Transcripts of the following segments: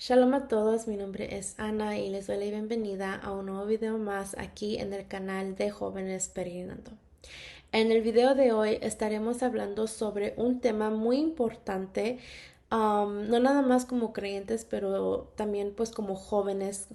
Shalom a todos, mi nombre es Ana y les doy la bienvenida a un nuevo video más aquí en el canal de Jóvenes Peregrinando. En el video de hoy estaremos hablando sobre un tema muy importante, no nada más como creyentes, pero también pues como jóvenes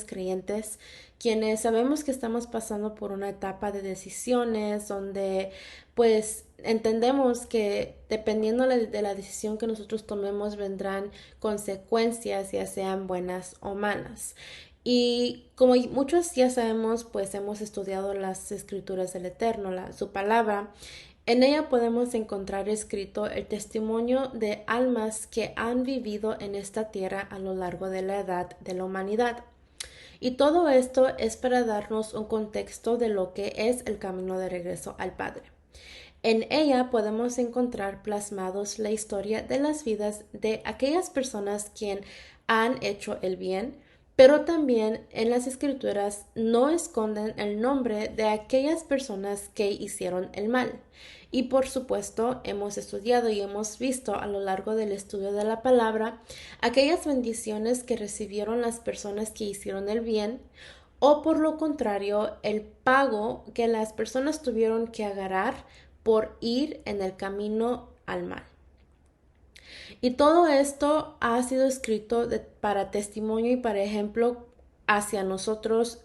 creyentes, quienes sabemos que estamos pasando por una etapa de decisiones donde pues entendemos que dependiendo de la decisión que nosotros tomemos vendrán consecuencias, ya sean buenas o malas. Y como muchos ya sabemos, pues hemos estudiado las escrituras del Eterno, su palabra. En ella podemos encontrar escrito el testimonio de almas que han vivido en esta tierra a lo largo de la edad de la humanidad. Y todo esto es para darnos un contexto de lo que es el camino de regreso al Padre. En ella podemos encontrar plasmados la historia de las vidas de aquellas personas quien han hecho el bien, pero también en las escrituras no esconden el nombre de aquellas personas que hicieron el mal. Y por supuesto hemos estudiado y hemos visto a lo largo del estudio de la palabra aquellas bendiciones que recibieron las personas que hicieron el bien, o por lo contrario, el pago que las personas tuvieron que agarrar por ir en el camino al mal. Y todo esto ha sido escrito para testimonio y para ejemplo hacia nosotros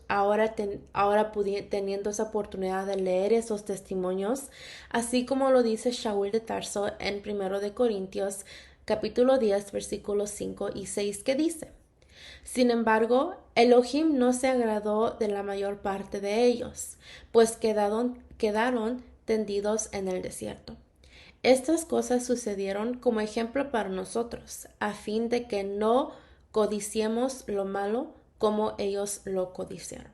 teniendo esa oportunidad de leer esos testimonios, así como lo dice Shaul de Tarso en 1 Corintios capítulo 10 versículos 5 y 6 que dice: sin embargo, Elohim no se agradó de la mayor parte de ellos, pues quedaron tendidos en el desierto. Estas cosas sucedieron como ejemplo para nosotros, a fin de que no codiciemos lo malo como ellos lo codiciaron.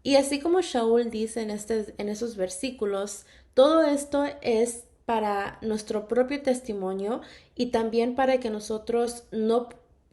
Y así como Shaul dice en esos versículos, todo esto es para nuestro propio testimonio y también para que nosotros no,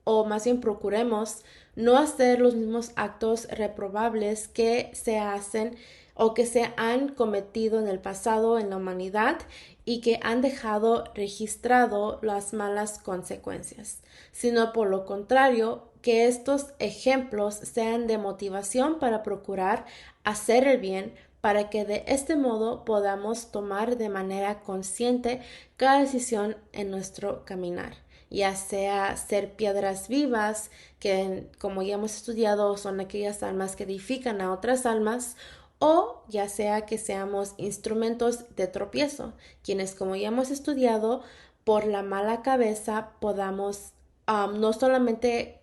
o más bien procuremos no hacer los mismos actos reprobables que se hacen o que se han cometido en el pasado en la humanidad y que han dejado registrado las malas consecuencias, sino por lo contrario, que estos ejemplos sean de motivación para procurar hacer el bien, para que de este modo podamos tomar de manera consciente cada decisión en nuestro caminar, ya sea ser piedras vivas, que como ya hemos estudiado son aquellas almas que edifican a otras almas, o ya sea que seamos instrumentos de tropiezo, quienes como ya hemos estudiado, por la mala cabeza podamos no solamente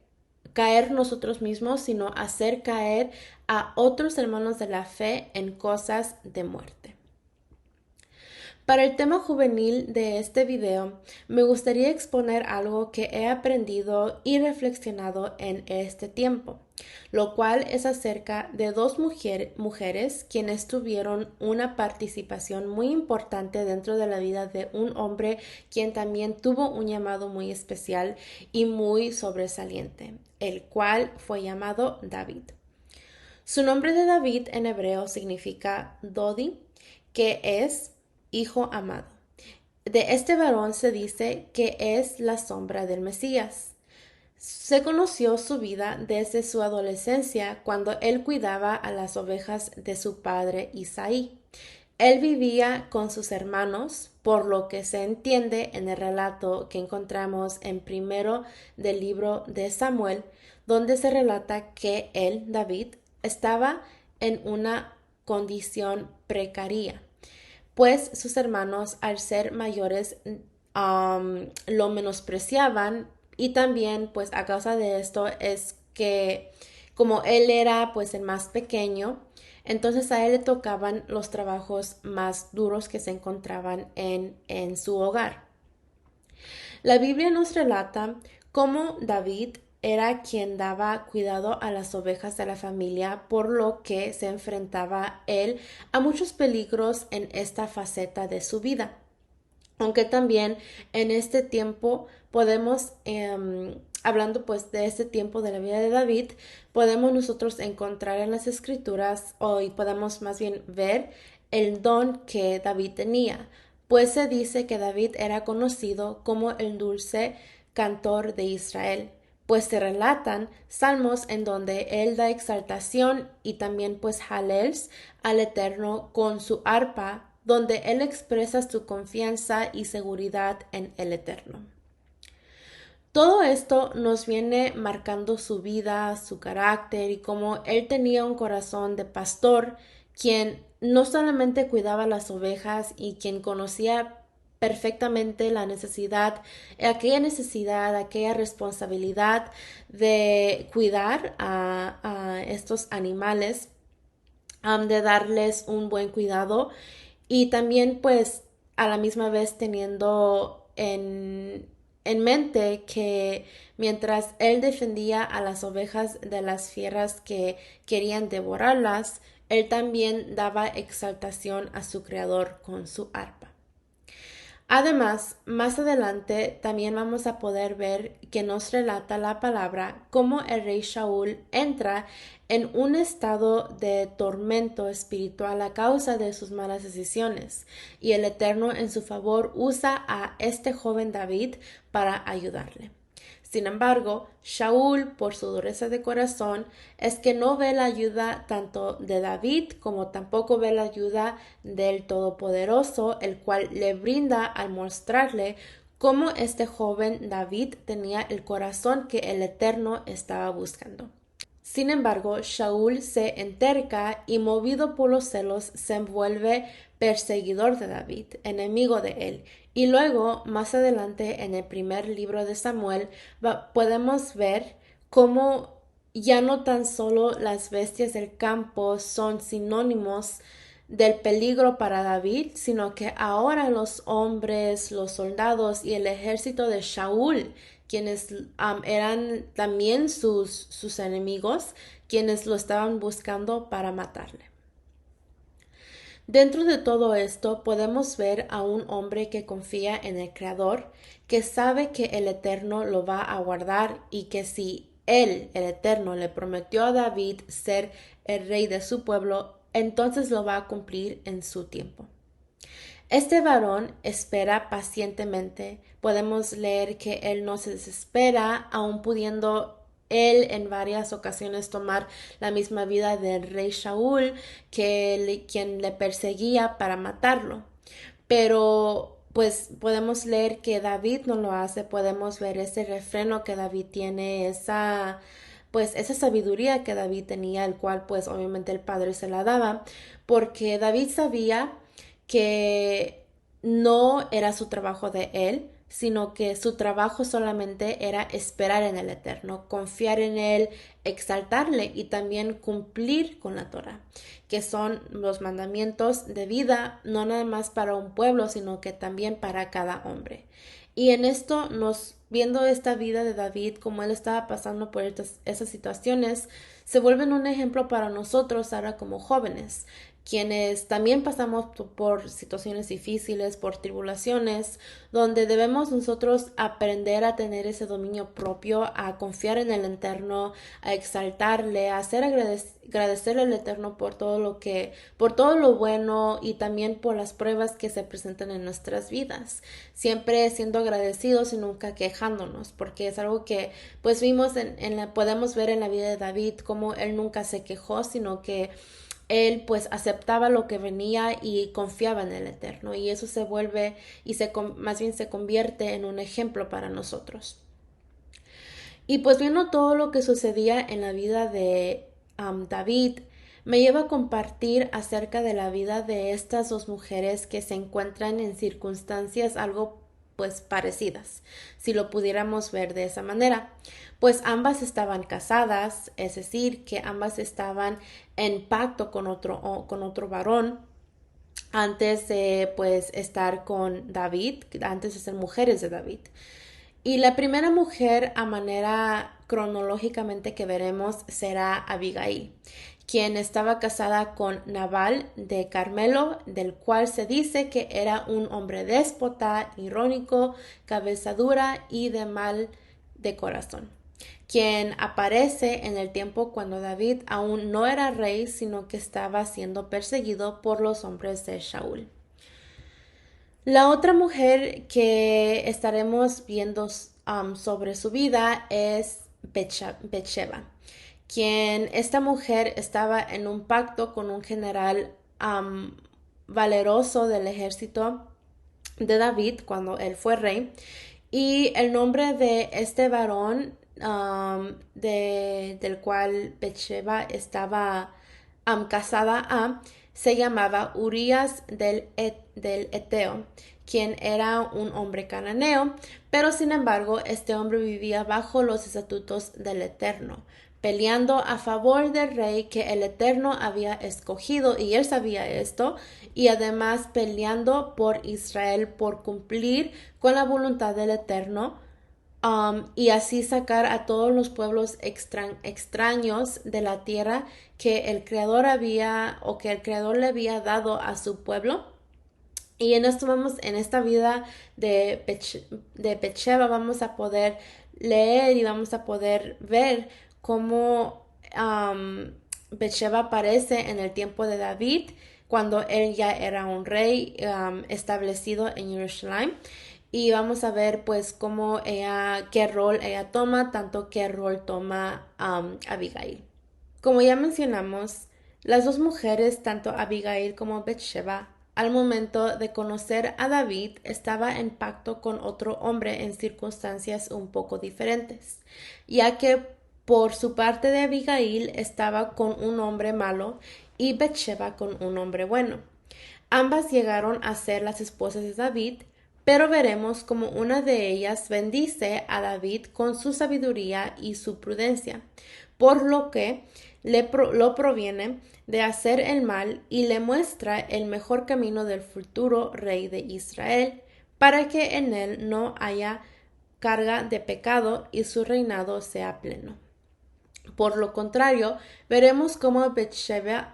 caer nosotros mismos, sino hacer caer a otros hermanos de la fe en cosas de muerte. Para el tema juvenil de este video, me gustaría exponer algo que he aprendido y reflexionado en este tiempo, lo cual es acerca de dos mujeres quienes tuvieron una participación muy importante dentro de la vida de un hombre quien también tuvo un llamado muy especial y muy sobresaliente, el cual fue llamado David. Su nombre de David en hebreo significa Dodi, que es hijo amado. De este varón se dice que es la sombra del Mesías. Se conoció su vida desde su adolescencia cuando él cuidaba a las ovejas de su padre Isaí. Él vivía con sus hermanos, por lo que se entiende en el relato que encontramos en primero del libro de Samuel, donde se relata que él, David, estaba en una condición precaria, pues sus hermanos, al ser mayores, lo menospreciaban, y también pues a causa de esto es que como él era pues el más pequeño, entonces a él le tocaban los trabajos más duros que se encontraban en su hogar. La Biblia nos relata cómo David era quien daba cuidado a las ovejas de la familia, por lo que se enfrentaba él a muchos peligros en esta faceta de su vida. Aunque también en este tiempo podemos, hablando pues de este tiempo de la vida de David, podemos nosotros encontrar en las escrituras, y podemos más bien ver el don que David tenía, pues se dice que David era conocido como el dulce cantor de Israel, pues se relatan salmos en donde él da exaltación y también pues jalels al Eterno con su arpa, donde él expresa su confianza y seguridad en el Eterno. Todo esto nos viene marcando su vida, su carácter y cómo él tenía un corazón de pastor, quien no solamente cuidaba las ovejas y quien conocía perfectamente la necesidad, aquella responsabilidad de cuidar a estos animales, de darles un buen cuidado y también pues a la misma vez teniendo en mente que mientras él defendía a las ovejas de las fieras que querían devorarlas, él también daba exaltación a su creador con su arpa. Además, más adelante también vamos a poder ver que nos relata la palabra cómo el rey Shaul entra en un estado de tormento espiritual a causa de sus malas decisiones, y el Eterno en su favor usa a este joven David para ayudarle. Sin embargo, Shaul, por su dureza de corazón, es que no ve la ayuda tanto de David como tampoco ve la ayuda del Todopoderoso, el cual le brinda al mostrarle cómo este joven David tenía el corazón que el Eterno estaba buscando. Sin embargo, Shaul se enterca y movido por los celos se vuelve perseguidor de David, enemigo de él. Y luego, más adelante, en el primer libro de Samuel, podemos ver cómo ya no tan solo las bestias del campo son sinónimos del peligro para David, sino que ahora los hombres, los soldados y el ejército de Shaul, quienes eran también sus enemigos, quienes lo estaban buscando para matarle. Dentro de todo esto podemos ver a un hombre que confía en el Creador, que sabe que el Eterno lo va a guardar y que si él, el Eterno, le prometió a David ser el rey de su pueblo, entonces lo va a cumplir en su tiempo. Este varón espera pacientemente. Podemos leer que él no se desespera, aun pudiendo él en varias ocasiones tomar la misma vida del rey Shaul, quien le perseguía para matarlo. Pero pues podemos leer que David no lo hace, podemos ver ese refreno que David tiene, esa sabiduría que David tenía, el cual pues obviamente el padre se la daba, porque David sabía que no era su trabajo de él, sino que su trabajo solamente era esperar en el Eterno, confiar en él, exaltarle y también cumplir con la Torah, que son los mandamientos de vida, no nada más para un pueblo, sino que también para cada hombre. Y en esto viendo esta vida de David, como él estaba pasando por esas situaciones, se vuelven un ejemplo para nosotros ahora como jóvenes, quienes también pasamos por situaciones difíciles, por tribulaciones, donde debemos nosotros aprender a tener ese dominio propio, a confiar en el Eterno, a exaltarle, a agradecerle al Eterno por todo lo bueno y también por las pruebas que se presentan en nuestras vidas. Siempre siendo agradecidos y nunca quejándonos, porque es algo que pues vimos podemos ver en la vida de David, como él nunca se quejó, sino que él pues aceptaba lo que venía y confiaba en el Eterno, y eso se vuelve más bien se convierte en un ejemplo para nosotros. Y pues viendo todo lo que sucedía en la vida de David, me lleva a compartir acerca de la vida de estas dos mujeres que se encuentran en circunstancias algo pues parecidas, si lo pudiéramos ver de esa manera. Pues ambas estaban casadas, es decir, que ambas estaban en pacto con otro varón antes de pues estar con David, antes de ser mujeres de David. Y la primera mujer a manera cronológicamente que veremos será Abigail, quien estaba casada con Nabal de Carmelo, del cual se dice que era un hombre déspota, irónico, cabeza dura y de mal de corazón, quien aparece en el tiempo cuando David aún no era rey, sino que estaba siendo perseguido por los hombres de Shaul. La otra mujer que estaremos viendo sobre su vida es Betsheba, quien esta mujer estaba en un pacto con un general valeroso del ejército de David cuando él fue rey. Y el nombre de este varón del cual Betsheba estaba casada se llamaba Urías del Eteo, quien era un hombre cananeo, pero sin embargo este hombre vivía bajo los estatutos del Eterno, peleando a favor del rey que el Eterno había escogido, y él sabía esto, y además peleando por Israel por cumplir con la voluntad del Eterno, y así sacar a todos los pueblos extraños de la tierra que el Creador le había dado a su pueblo. Y en esto en esta vida de Betsheba vamos a poder leer y vamos a poder ver cómo Betsheba aparece en el tiempo de David, cuando él ya era un rey establecido en Jerusalén. Y vamos a ver pues qué rol ella toma, tanto qué rol toma Abigail. Como ya mencionamos, las dos mujeres, tanto Abigail como Betsheba, al momento de conocer a David, estaba en pacto con otro hombre en circunstancias un poco diferentes, ya que por su parte de Abigail estaba con un hombre malo y Betsheba con un hombre bueno. Ambas llegaron a ser las esposas de David, pero veremos como una de ellas bendice a David con su sabiduría y su prudencia, por lo que lo proviene de hacer el mal y le muestra el mejor camino del futuro rey de Israel, para que en él no haya carga de pecado y su reinado sea pleno. Por lo contrario, veremos cómo Betsheba,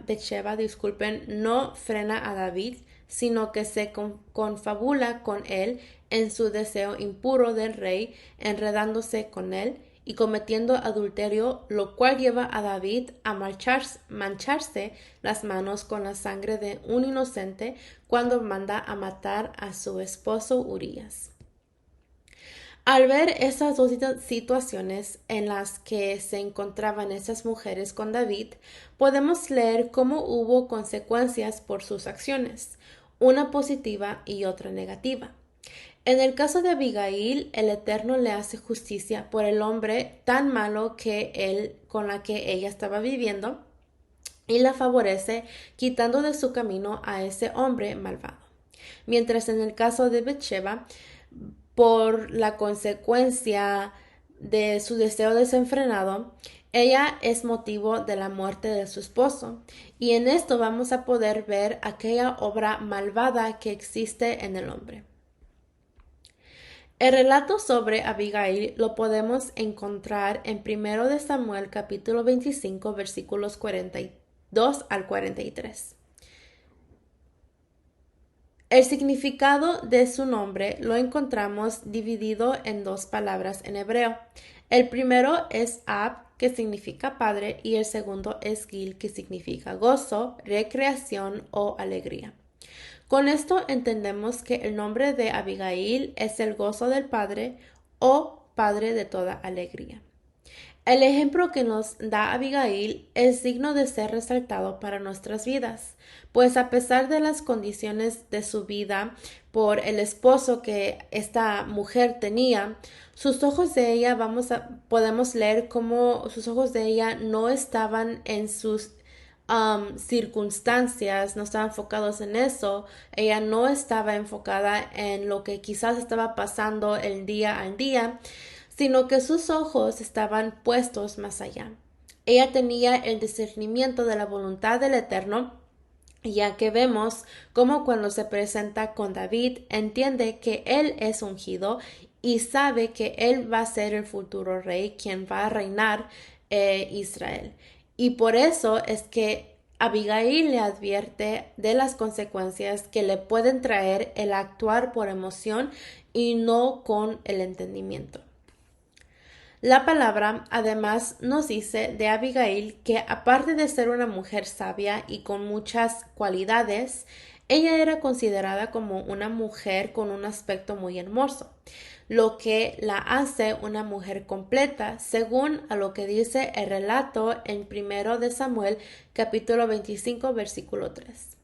no frena a David, sino que se confabula con él en su deseo impuro del rey, enredándose con él y cometiendo adulterio, lo cual lleva a David a mancharse las manos con la sangre de un inocente cuando manda a matar a su esposo Urías. Al ver esas dos situaciones en las que se encontraban esas mujeres con David, podemos leer cómo hubo consecuencias por sus acciones, una positiva y otra negativa. En el caso de Abigail, el Eterno le hace justicia por el hombre tan malo con la que ella estaba viviendo, y la favorece quitando de su camino a ese hombre malvado. Mientras en el caso de Betsheba, por la consecuencia de su deseo desenfrenado, ella es motivo de la muerte de su esposo, y en esto vamos a poder ver aquella obra malvada que existe en el hombre. El relato sobre Abigail lo podemos encontrar en 1 de Samuel capítulo 25 versículos 42 al 43. El significado de su nombre lo encontramos dividido en dos palabras en hebreo. El primero es Ab, que significa padre, y el segundo es Gil, que significa gozo, recreación o alegría. Con esto entendemos que el nombre de Abigail es el gozo del padre o padre de toda alegría. El ejemplo que nos da Abigail es digno de ser resaltado para nuestras vidas, pues a pesar de las condiciones de su vida por el esposo que esta mujer tenía, sus ojos de ella podemos leer cómo sus ojos de ella no estaban en sus circunstancias, no estaban enfocados en eso. Ella no estaba enfocada en lo que quizás estaba pasando el día al día, sino que sus ojos estaban puestos más allá. Ella tenía el discernimiento de la voluntad del Eterno, ya que vemos cómo cuando se presenta con David entiende que él es ungido y sabe que él va a ser el futuro rey quien va a reinar Israel. Y por eso es que Abigail le advierte de las consecuencias que le pueden traer el actuar por emoción y no con el entendimiento. La palabra además nos dice de Abigail que aparte de ser una mujer sabia y con muchas cualidades, Ella era considerada como una mujer con un aspecto muy hermoso, lo que la hace una mujer completa, según a lo que dice el relato en 1 Samuel, capítulo 25, versículo 3.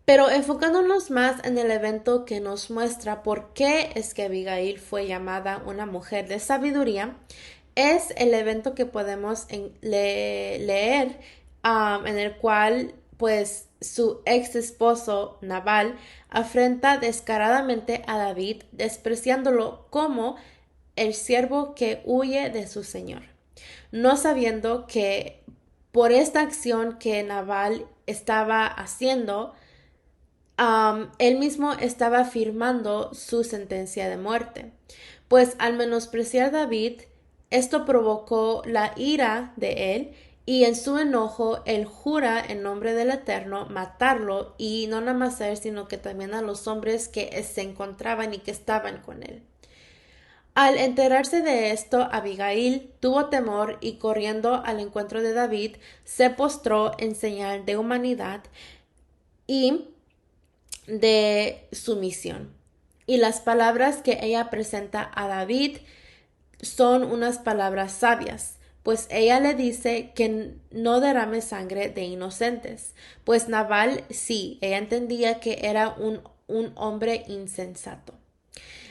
Pero enfocándonos más en el evento que nos muestra por qué es que Abigail fue llamada una mujer de sabiduría, es el evento que podemos leer, en el cual pues su ex esposo Nabal afrenta descaradamente a David, despreciándolo como el siervo que huye de su señor, no sabiendo que por esta acción que Nabal estaba haciendo, él mismo estaba firmando su sentencia de muerte, pues al menospreciar a David, esto provocó la ira de él y en su enojo él jura en nombre del Eterno matarlo, y no nada más a él, sino que también a los hombres que se encontraban y que estaban con él. Al enterarse de esto, Abigail tuvo temor y corriendo al encuentro de David, se postró en señal de humanidad y de sumisión. Y las palabras que ella presenta a David son unas palabras sabias, pues ella le dice que no derrame sangre de inocentes, pues Nabal sí, ella entendía que era un hombre insensato.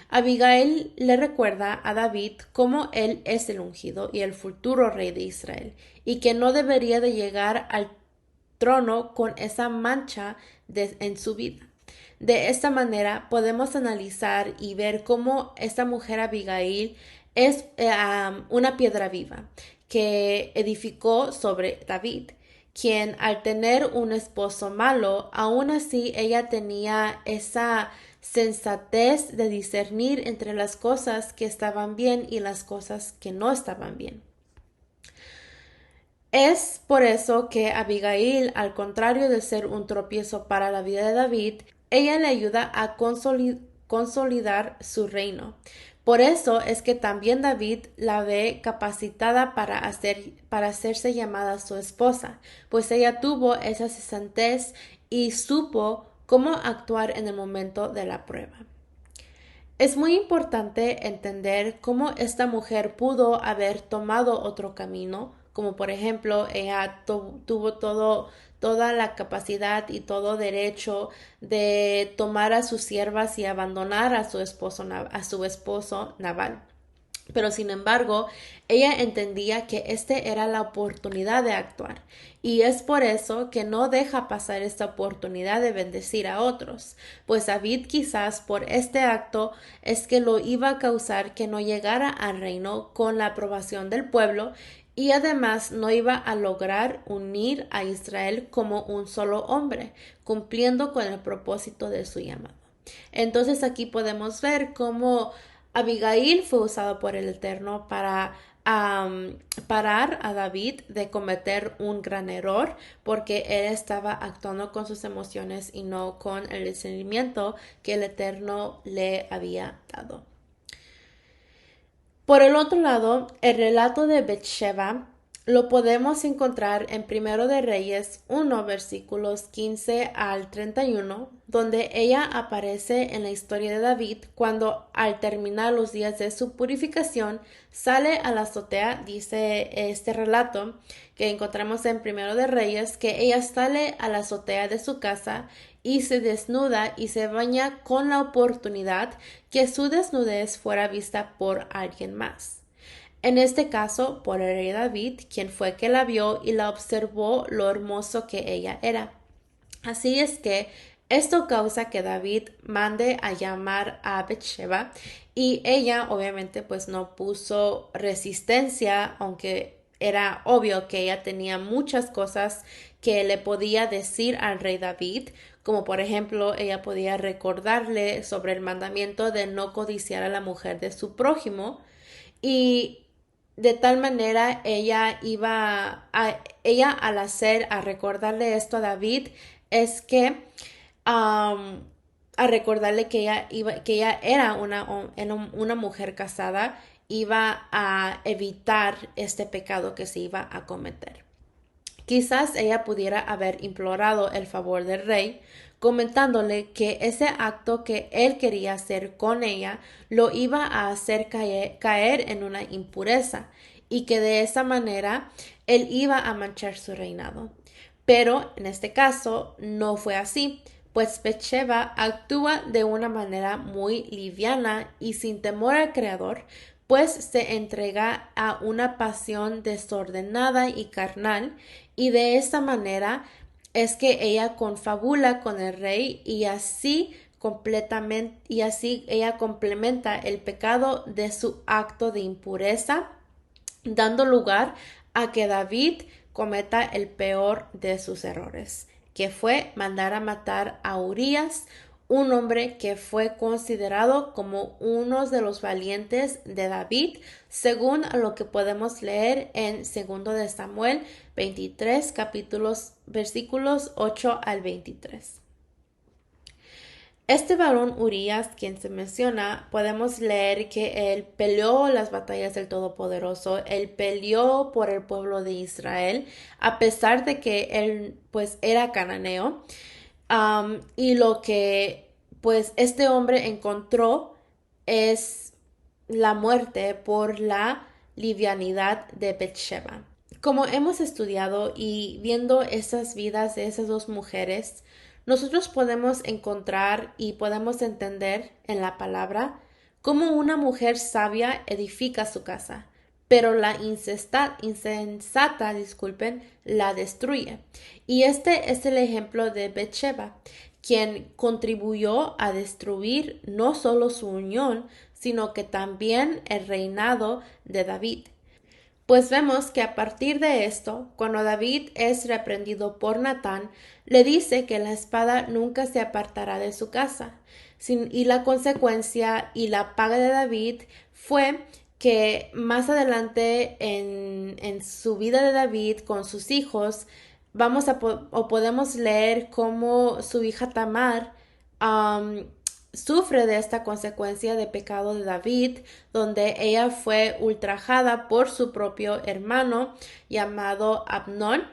Abigail le recuerda a David cómo él es el ungido y el futuro rey de Israel, y que no debería de llegar al trono con esa mancha en su vida. De esta manera podemos analizar y ver cómo esta mujer Abigail es una piedra viva que edificó sobre David, quien al tener un esposo malo, aún así ella tenía esa sensatez de discernir entre las cosas que estaban bien y las cosas que no estaban bien. Es por eso que Abigail, al contrario de ser un tropiezo para la vida de David, ella le ayuda a consolidar su reino. Por eso es que también David la ve capacitada para hacerse llamada su esposa, pues ella tuvo esa sensatez y supo cómo actuar en el momento de la prueba. Es muy importante entender cómo esta mujer pudo haber tomado otro camino, como por ejemplo ella tuvo toda la capacidad y todo derecho de tomar a sus siervas y abandonar a su esposo Nabal. Pero sin embargo, ella entendía que este era la oportunidad de actuar, y es por eso que no deja pasar esta oportunidad de bendecir a otros, pues David quizás por este acto es que lo iba a causar que no llegara al reino con la aprobación del pueblo, y además no iba a lograr unir a Israel como un solo hombre, cumpliendo con el propósito de su llamado. Entonces aquí podemos ver cómo Abigail fue usado por el Eterno para parar a David de cometer un gran error, porque él estaba actuando con sus emociones y no con el discernimiento que el Eterno le había dado. Por el otro lado, el relato de Bethsheba lo podemos encontrar en Primero de Reyes 1, versículos 15 al 31, donde ella aparece en la historia de David cuando, al terminar los días de su purificación, sale a la azotea. Dice este relato que encontramos en Primero de Reyes, que ella sale a la azotea de su casa y se desnuda y se baña con la oportunidad que su desnudez fuera vista por alguien más. En este caso, por el rey David, quien fue que la vio y la observó lo hermoso que ella era. Así es que esto causa que David mande a llamar a Bethsheba, y ella obviamente pues no puso resistencia, aunque era obvio que ella tenía muchas cosas que le podía decir al rey David, como por ejemplo ella podía recordarle sobre el mandamiento de no codiciar a la mujer de su prójimo, y de tal manera ella al recordarle esto a David, es que a recordarle que que ella era una mujer casada, iba a evitar este pecado que se iba a cometer. Quizás ella pudiera haber implorado el favor del rey, comentándole que ese acto que él quería hacer con ella lo iba a hacer caer en una impureza y que de esa manera él iba a manchar su reinado. Pero en este caso no fue así, pues Betsheba actúa de una manera muy liviana y sin temor al Creador, pues se entrega a una pasión desordenada y carnal, y de esa manera es que ella confabula con el rey y así ella complementa el pecado de su acto de impureza, dando lugar a que David cometa el peor de sus errores, que fue mandar a matar a Urías, un hombre que fue considerado como uno de los valientes de David, según lo que podemos leer en 2 de Samuel 23, versículos 8 al 23. Este varón Urías, quien se menciona, podemos leer que él peleó las batallas del Todopoderoso, él peleó por el pueblo de Israel, a pesar de que él pues era cananeo. Y lo que pues este hombre encontró es la muerte por la livianidad de Betsheba. Como hemos estudiado y viendo esas vidas de esas dos mujeres, nosotros podemos encontrar y podemos entender en la palabra cómo una mujer sabia edifica su casa, pero la insensata, la destruye. Y este es el ejemplo de Betsheba, quien contribuyó a destruir no solo su unión, sino que también el reinado de David. Pues vemos que a partir de esto, cuando David es reprendido por Natán, le dice que la espada nunca se apartará de su casa. Y la consecuencia y la paga de David fue que más adelante en su vida de David con sus hijos, podemos leer cómo su hija Tamar sufre de esta consecuencia de pecado de David, donde ella fue ultrajada por su propio hermano llamado Abnón.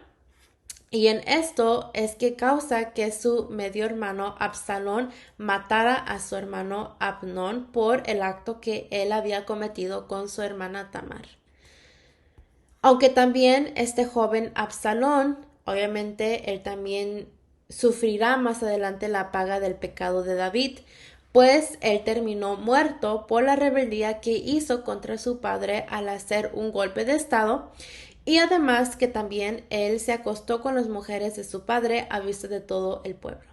Y en esto es que causa que su medio hermano Absalón matara a su hermano Abnón por el acto que él había cometido con su hermana Tamar. Aunque también este joven Absalón, obviamente él también sufrirá más adelante la paga del pecado de David, pues él terminó muerto por la rebeldía que hizo contra su padre al hacer un golpe de estado, y además que también él se acostó con las mujeres de su padre a vista de todo el pueblo.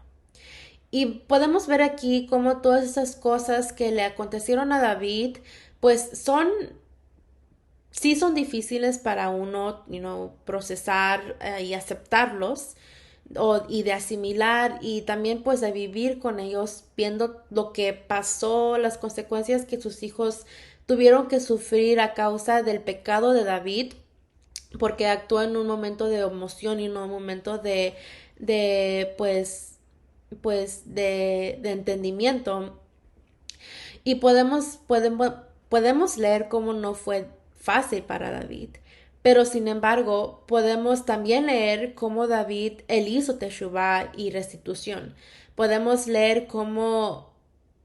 Y podemos ver aquí cómo todas esas cosas que le acontecieron a David, pues sí son difíciles para uno, procesar y aceptarlos y de asimilar y también pues de vivir con ellos viendo lo que pasó, las consecuencias que sus hijos tuvieron que sufrir a causa del pecado de David, porque actuó en un momento de emoción y en un momento de de entendimiento. Y podemos leer cómo no fue fácil para David. Pero sin embargo, podemos también leer cómo David, él hizo teshuvá y restitución. Podemos leer cómo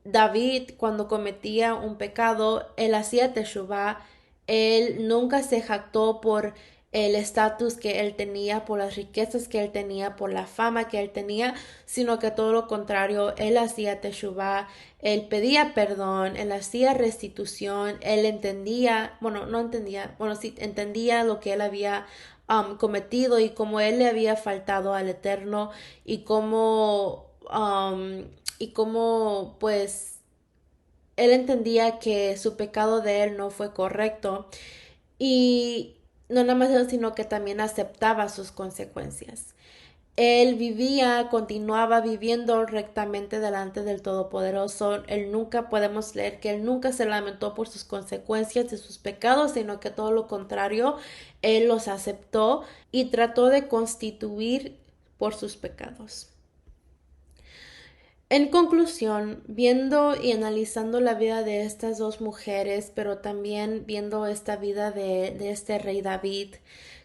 David, cuando cometía un pecado, él hacía teshuvá, él nunca se jactó por el estatus que él tenía, por las riquezas que él tenía, por la fama que él tenía, sino que todo lo contrario, él hacía teshuvá, él pedía perdón, él hacía restitución, él entendía, no entendía, sí entendía lo que él había cometido y cómo él le había faltado al Eterno y cómo pues él entendía que su pecado de él no fue correcto y no nada más eso, sino que también aceptaba sus consecuencias. Él continuaba viviendo rectamente delante del Todopoderoso. Podemos leer que él nunca se lamentó por sus consecuencias de sus pecados, sino que todo lo contrario, él los aceptó y trató de constituir por sus pecados. En conclusión, viendo y analizando la vida de estas dos mujeres, pero también viendo esta vida de este rey David,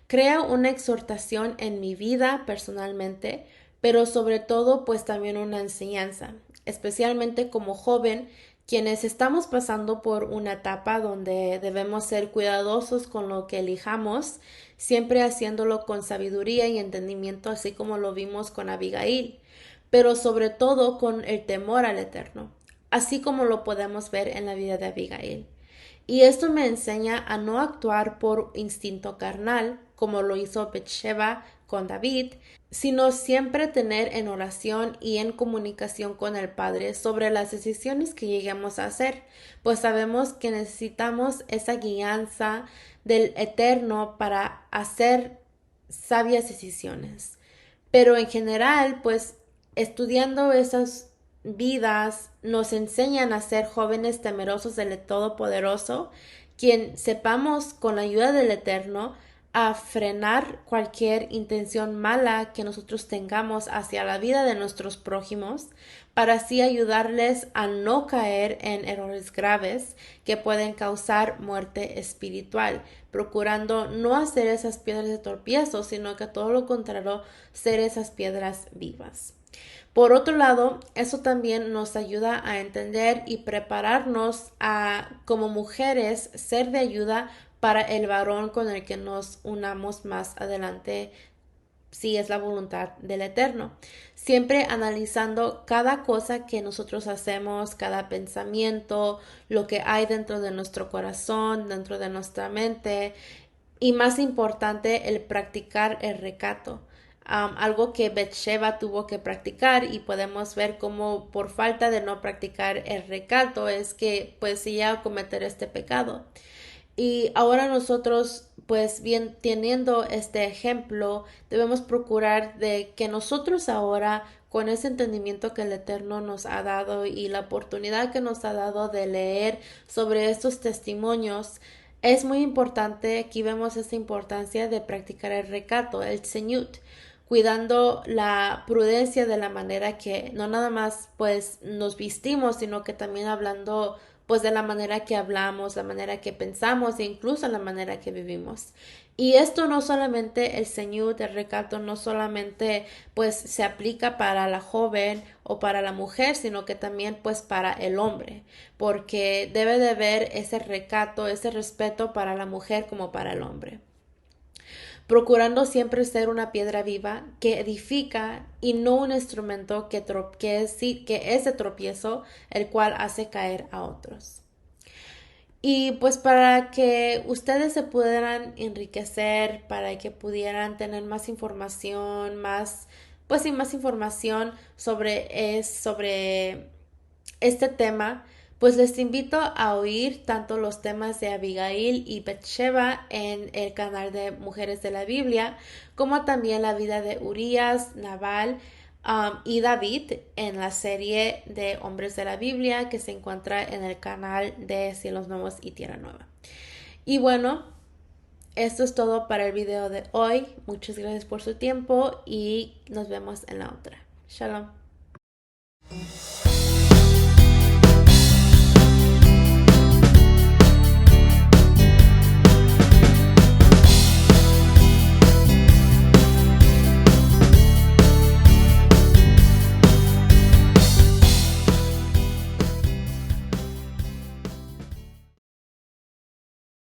crea una exhortación en mi vida personalmente, pero sobre todo pues también una enseñanza, especialmente como joven, quienes estamos pasando por una etapa donde debemos ser cuidadosos con lo que elijamos, siempre haciéndolo con sabiduría y entendimiento, así como lo vimos con Abigail, pero sobre todo con el temor al Eterno, así como lo podemos ver en la vida de Abigail. Y esto me enseña a no actuar por instinto carnal, como lo hizo Betsheba con David, sino siempre tener en oración y en comunicación con el Padre sobre las decisiones que lleguemos a hacer, pues sabemos que necesitamos esa guianza del Eterno para hacer sabias decisiones. Pero en general, pues estudiando esas vidas nos enseñan a ser jóvenes temerosos del Todopoderoso, quien sepamos con la ayuda del Eterno a frenar cualquier intención mala que nosotros tengamos hacia la vida de nuestros prójimos, para así ayudarles a no caer en errores graves que pueden causar muerte espiritual, procurando no hacer esas piedras de tropiezo, sino que todo lo contrario, ser esas piedras vivas. Por otro lado, eso también nos ayuda a entender y prepararnos a, como mujeres, ser de ayuda para el varón con el que nos unamos más adelante, si es la voluntad del Eterno. Siempre analizando cada cosa que nosotros hacemos, cada pensamiento, lo que hay dentro de nuestro corazón, dentro de nuestra mente, y más importante, el practicar el recato. Algo que Betsheba tuvo que practicar, y podemos ver cómo por falta de no practicar el recato es que pues iba a cometer este pecado. Y ahora nosotros, pues bien, teniendo este ejemplo, debemos procurar de que nosotros ahora, con ese entendimiento que el Eterno nos ha dado y la oportunidad que nos ha dado de leer sobre estos testimonios, es muy importante, aquí vemos esta importancia de practicar el recato, el tsenyut, cuidando la prudencia de la manera que no nada más pues nos vistimos, sino que también hablando pues de la manera que hablamos, la manera que pensamos e incluso la manera que vivimos. Y esto no solamente el señor el recato no solamente pues se aplica para la joven o para la mujer, sino que también pues para el hombre, porque debe de haber ese recato, ese respeto para la mujer como para el hombre, procurando siempre ser una piedra viva que edifica y no un instrumento que es de tropiezo, el cual hace caer a otros. Y pues para que ustedes se pudieran enriquecer, para que pudieran tener más información, pues sí, más información sobre este tema, pues les invito a oír tanto los temas de Abigail y Betsheba en el canal de Mujeres de la Biblia, como también la vida de Urías, Nabal, y David en la serie de Hombres de la Biblia que se encuentra en el canal de Cielos Nuevos y Tierra Nueva. Y bueno, esto es todo para el video de hoy. Muchas gracias por su tiempo y nos vemos en la otra. Shalom.